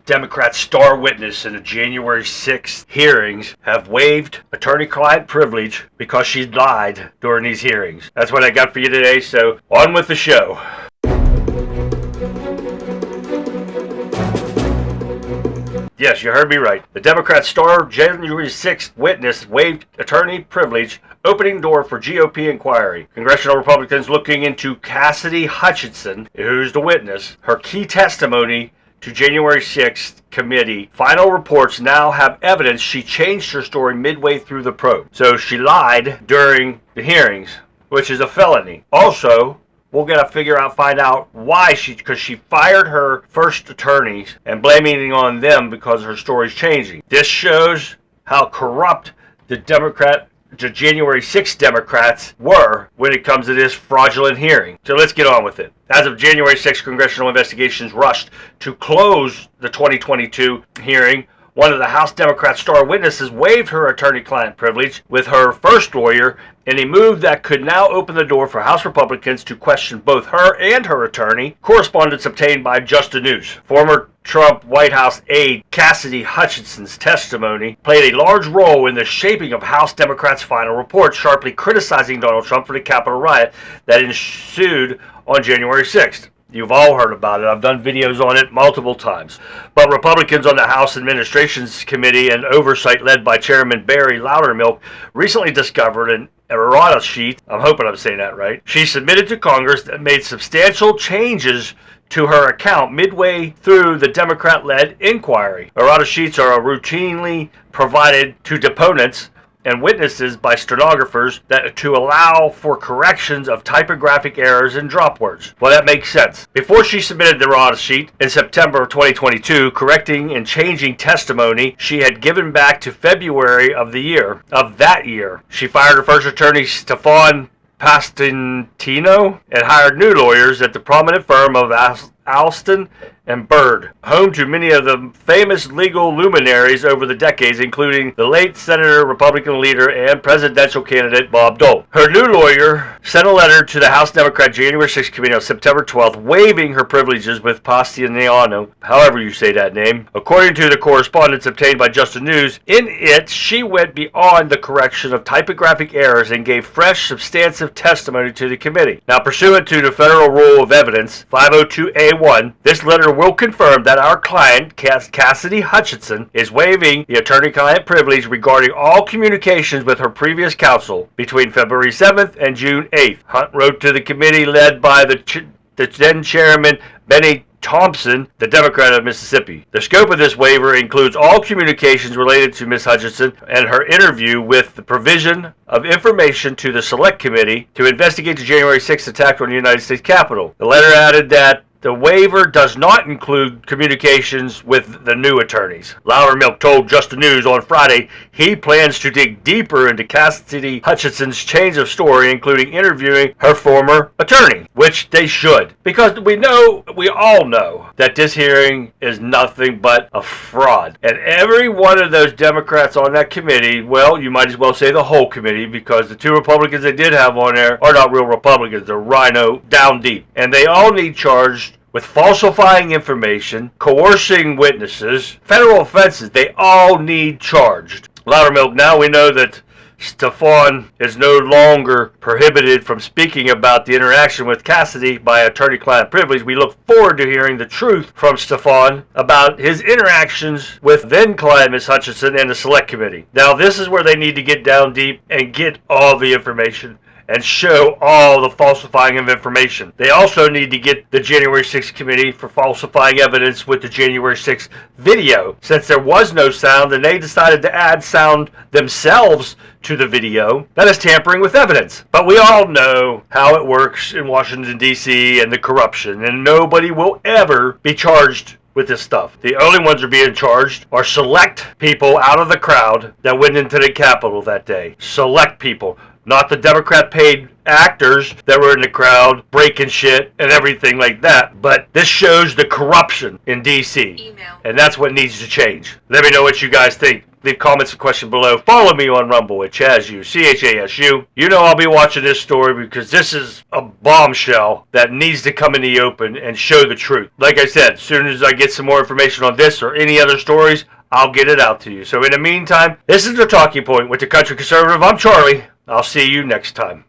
Democrat star witness in the January 6th hearings have waived attorney-client privilege because she lied during these hearings. That's what I got for you today, so on with the show. Yes, you heard me right. The Democrat star January 6th witness waived attorney privilege, opening door for GOP inquiry. Congressional Republicans looking into Cassidy Hutchinson, who's the witness, her key testimony to January 6th committee. Final reports now have evidence she changed her story midway through the probe. So she lied during the hearings, which is a felony. Also, we're going to find out why because she fired her first attorneys and blaming on them because her story's changing. This shows how corrupt the January 6th Democrats were when it comes to this fraudulent hearing. So let's get on with it. As of January 6th, congressional investigations rushed to close the 2022 hearing. One of the House Democrat star witnesses waived her attorney-client privilege with her first lawyer in a move that could now open the door for House Republicans to question both her and her attorney. Correspondence obtained by Just the News. Former Trump White House aide Cassidy Hutchinson's testimony played a large role in the shaping of House Democrats' final report, sharply criticizing Donald Trump for the Capitol riot that ensued on January 6th. You've all heard about it. I've done videos on it multiple times. But Republicans on the House Administrations Committee and Oversight led by Chairman Barry Loudermilk recently discovered an errata sheet. I'm hoping I'm saying that right. She submitted to Congress that made substantial changes to her account midway through the Democrat-led inquiry. Errata sheets are routinely provided to deponents and witnesses by stenographers to allow for corrections of typographic errors and drop words. Well, that makes sense. Before she submitted the errata sheet in September of 2022, correcting and changing testimony she had given back to February of that year, she fired her first attorney, Stefan Pastantino, and hired new lawyers at the prominent firm of Alston and Bird, home to many of the famous legal luminaries over the decades, including the late Senator, Republican leader, and presidential candidate Bob Dole. Her new lawyer sent a letter to the House Democrat January 6th committee on September 12th, waiving her privileges with Pastantino, however you say that name. According to the correspondence obtained by Just the News, in it, she went beyond the correction of typographic errors and gave fresh, substantive testimony to the committee. Now, pursuant to the Federal Rule of Evidence 502A1, this letter will confirm that our client, Cassidy Hutchinson, is waiving the attorney-client privilege regarding all communications with her previous counsel between February 7th and June 8th. Hunt wrote to the committee led by the then chairman, Benny Thompson, the Democrat of Mississippi. The scope of this waiver includes all communications related to Ms. Hutchinson and her interview with the provision of information to the Select Committee to investigate the January 6th attack on the United States Capitol. The letter added that the waiver does not include communications with the new attorneys. Loudermilk told Just the News on Friday he plans to dig deeper into Cassidy Hutchinson's change of story, including interviewing her former attorney, which they should, because we all know that this hearing is nothing but a fraud. And every one of those Democrats on that committee, well, you might as well say the whole committee, because the two Republicans they did have on there are not real Republicans. They're rhino down deep. And they all need charged with falsifying information, coercing witnesses, federal offenses. They all need charged. Loudermilk, now we know that Stefan is no longer prohibited from speaking about the interaction with Cassidy by attorney-client privilege. We look forward to hearing the truth from Stefan about his interactions with then-client Ms. Hutchinson and the Select Committee. Now, this is where they need to get down deep and get all the information and show all the falsifying of information. They also need to get the January 6th committee for falsifying evidence with the January 6th video. Since there was no sound and they decided to add sound themselves to the video, that is tampering with evidence. But we all know how it works in Washington, D.C. and the corruption, and nobody will ever be charged with this stuff. The only ones that are being charged are select people out of the crowd that went into the Capitol that day. Select people. Not the Democrat paid actors that were in the crowd breaking shit and everything like that. But this shows the corruption in D.C. And that's what needs to change. Let me know what you guys think. leave comments and questions below. Follow me on Rumble at ChazU, CHASU. You know I'll be watching this story because this is a bombshell that needs to come in the open and show the truth. Like I said, as soon as I get some more information on this or any other stories, I'll get it out to you. So in the meantime, this is The Talking Point with the Country Conservative. I'm Charlie. I'll see you next time.